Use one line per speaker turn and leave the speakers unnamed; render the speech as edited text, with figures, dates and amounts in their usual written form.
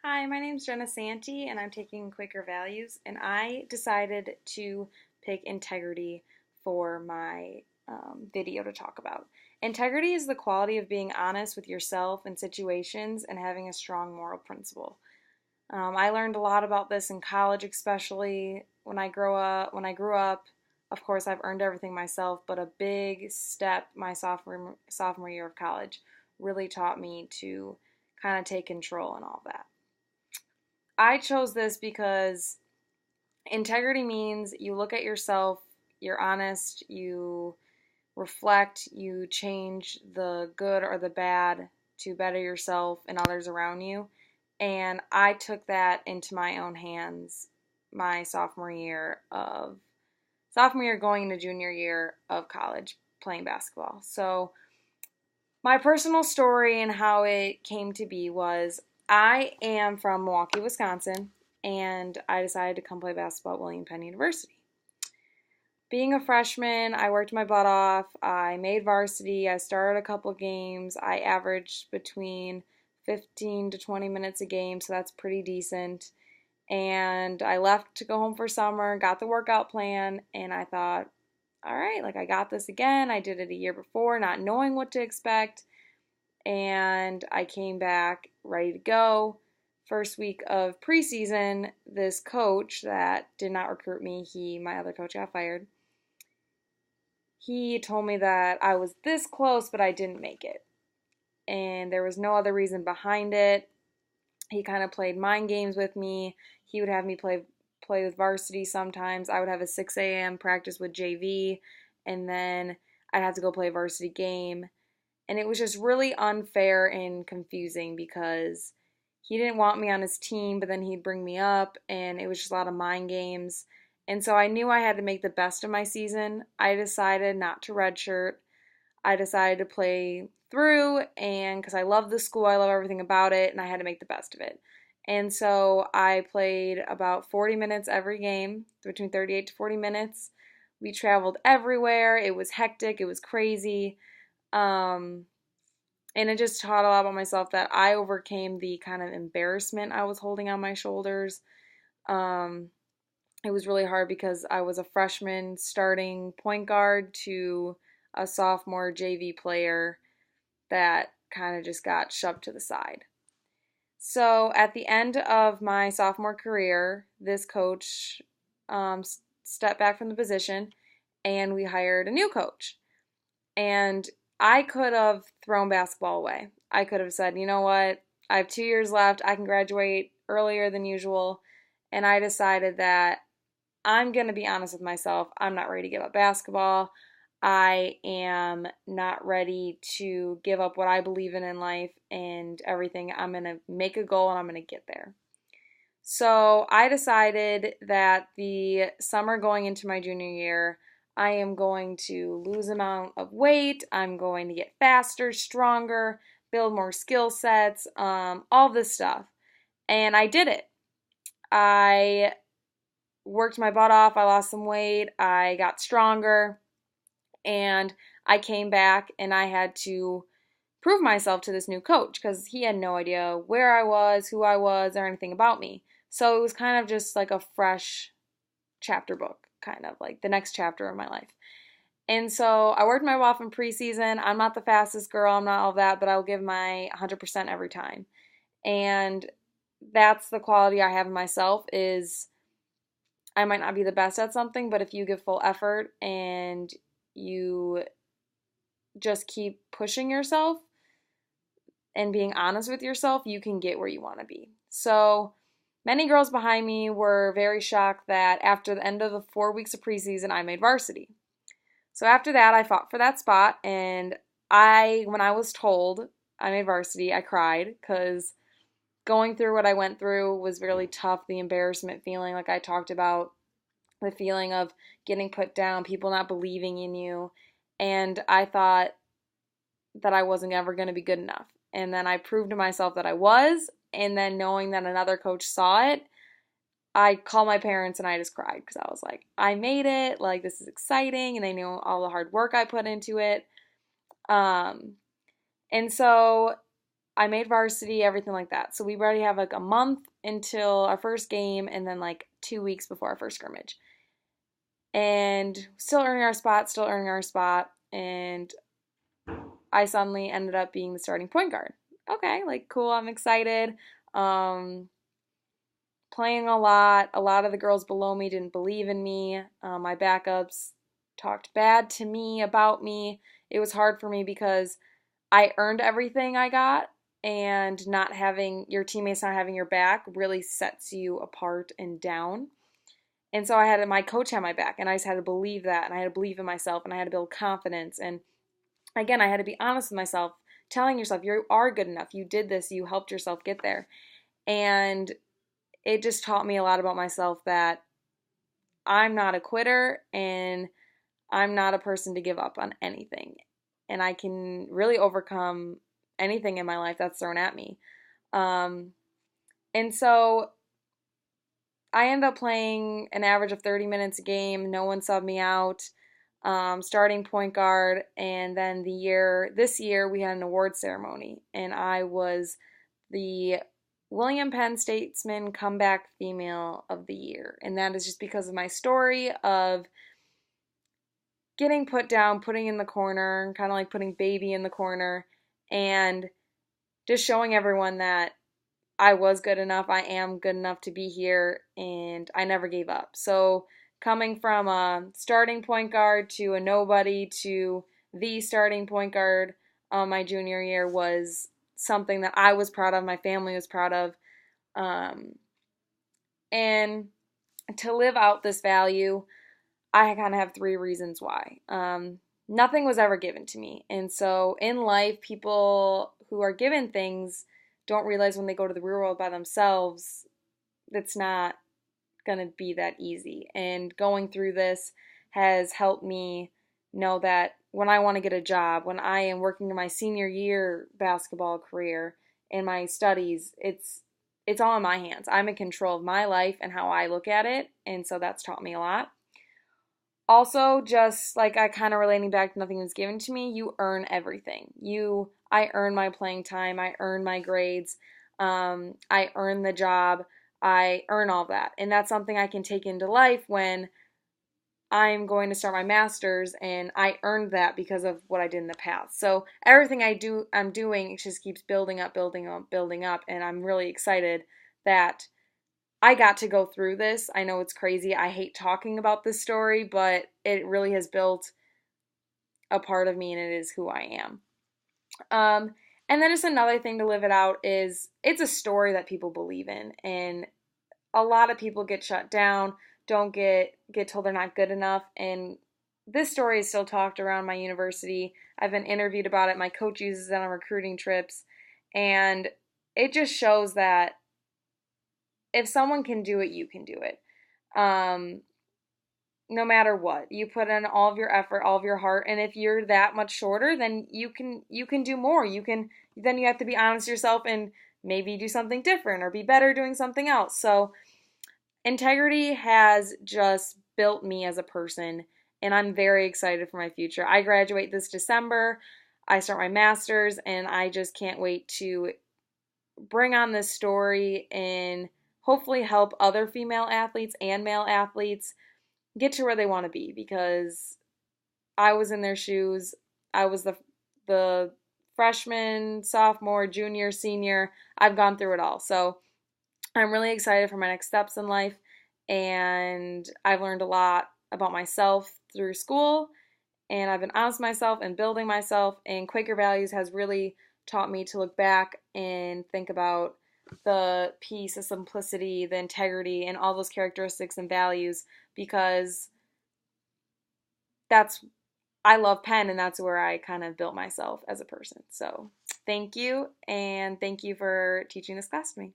Hi, my name's Jenna Santee, and I'm taking Quaker Values, and I decided to pick integrity for my video to talk about. Integrity is the quality of being honest with yourself in situations and having a strong moral principle. I learned a lot about this in college, especially when I grew up. Of course, I've earned everything myself, but a big step my sophomore year of college really taught me to kind of take control and all that. I chose this because integrity means you look at yourself, you're honest, you reflect, you change the good or the bad to better yourself and others around you. And I took that into my own hands my sophomore year going into junior year of college playing basketball. So my personal story and how it came to be was I am from Milwaukee, Wisconsin, and I decided to come play basketball at William Penn University. Being a freshman, I worked my butt off. I made varsity. I started a couple games. I averaged between 15 to 20 minutes a game, so that's pretty decent. And I left to go home for summer, got the workout plan, and I thought, all right, like I got this again. I did it a year before, not knowing what to expect, and I came back ready to go. First week of preseason, this coach that did not recruit me, my other coach got fired. He told me that I was this close, but I didn't make it. And there was no other reason behind it. He kind of played mind games with me. He would have me play with varsity sometimes. I would have a 6 a.m. practice with JV, and then I'd have to go play a varsity game. And it was just really unfair and confusing because he didn't want me on his team, but then he'd bring me up, and it was just a lot of mind games. And so I knew I had to make the best of my season. I decided not to redshirt. I decided to play through, and because I love the school, I love everything about it, and I had to make the best of it. And so I played about 40 minutes every game, between 38 to 40 minutes. We traveled everywhere. It was hectic. It was crazy. Um, and it just taught a lot about myself that I overcame the kind of embarrassment I was holding on my shoulders. Um, it was really hard because I was a freshman starting point guard to a sophomore JV player that kind of just got shoved to the side. So at the end of my sophomore career, this coach stepped back from the position and we hired a new coach. And I could have thrown basketball away. I could have said, you know what, I have 2 years left. I can graduate earlier than usual. And I decided that I'm going to be honest with myself. I'm not ready to give up basketball. I am not ready to give up what I believe in life and everything. I'm going to make a goal and I'm going to get there. So I decided that the summer going into my junior year, I am going to lose amount of weight. I'm going to get faster, stronger, build more skill sets, all this stuff. And I did it. I worked my butt off. I lost some weight. I got stronger. And I came back and I had to prove myself to this new coach because he had no idea where I was, who I was, or anything about me. So it was kind of just like a fresh chapter book, kind of like the next chapter of my life. And so I worked my way off in preseason. I'm not the fastest girl, I'm not all that, but I'll give my 100% every time. And that's the quality I have in myself is I might not be the best at something, but if you give full effort and you just keep pushing yourself and being honest with yourself, you can get where you want to be. So many girls behind me were very shocked that after the end of the 4 weeks of preseason, I made varsity. So after that, I fought for that spot, and when I was told I made varsity, I cried because going through what I went through was really tough. The embarrassment feeling, like I talked about, the feeling of getting put down, people not believing in you, and I thought that I wasn't ever going to be good enough. And then I proved to myself that I was, and then knowing that another coach saw it, I called my parents and I just cried because I was like, I made it, like this is exciting, and they knew all the hard work I put into it. And so I made varsity, everything like that. So we already have like a month until our first game and then like 2 weeks before our first scrimmage. And still earning our spot. And I suddenly ended up being the starting point guard. Okay, like cool, I'm excited. Um, Playing a lot. A lot of the girls below me didn't believe in me. My backups talked bad to me about me. It was hard for me because I earned everything I got, and not having your teammates not having your back really sets you apart and down. And so my coach had my back, and I just had to believe that, and I had to believe in myself, and I had to build confidence. And again, I had to be honest with myself, telling yourself you are good enough. You did this. You helped yourself get there. And it just taught me a lot about myself, that I'm not a quitter and I'm not a person to give up on anything. And I can really overcome anything in my life that's thrown at me. Um, and so I ended up playing an average of 30 minutes a game. No one subbed me out. Starting point guard. And then this year, we had an award ceremony, and I was the William Penn Statesman Comeback Female of the Year. And that is just because of my story of getting put down, putting in the corner, kind of like putting baby in the corner, and just showing everyone that I was good enough, I am good enough to be here, and I never gave up. So coming from a starting point guard to a nobody to the starting point guard my junior year was something that I was proud of, my family was proud of, um, and to live out this value, I kind of have three reasons why. Nothing was ever given to me. And so in life, people who are given things don't realize when they go to the real world by themselves, it's not going to be that easy. And going through this has helped me know that when I want to get a job, when I am working in my senior year basketball career and my studies, it's all in my hands. I'm in control of my life and how I look at it, and so that's taught me a lot. Also, just like I kind of relating back to nothing was given to me, you earn everything. I earn my playing time, I earn my grades, I earn the job, I earn all that. And that's something I can take into life when I'm going to start my master's, and I earned that because of what I did in the past. So everything I'm doing, it just keeps building up, building up, building up, and I'm really excited that I got to go through this. I know it's crazy. I hate talking about this story, but it really has built a part of me, and it is who I am. And then just another thing to live it out is it's a story that people believe in, and a lot of people get shut down, don't get told they're not good enough, and this story is still talked around my university. I've been interviewed about it. My coach uses it on recruiting trips, and it just shows that if someone can do it, you can do it. Um, no matter what, you put in all of your effort, all of your heart, and if you're that much shorter, then you can do more. Then you have to be honest with yourself and maybe do something different or be better doing something else. So integrity has just built me as a person, and I'm very excited for my future. I graduate this December. I start my master's, and I just can't wait to bring on this story and hopefully help other female athletes and male athletes get to where they want to be, because I was in their shoes. I was the freshman, sophomore, junior, senior. I've gone through it all. So I'm really excited for my next steps in life, and I've learned a lot about myself through school, and I've been honest with myself and building myself, and Quaker Values has really taught me to look back and think about the peace, the simplicity, the integrity, and all those characteristics and values, because that's I love Penn, and that's where I kind of built myself as a person. So thank you, and thank you for teaching this class to me.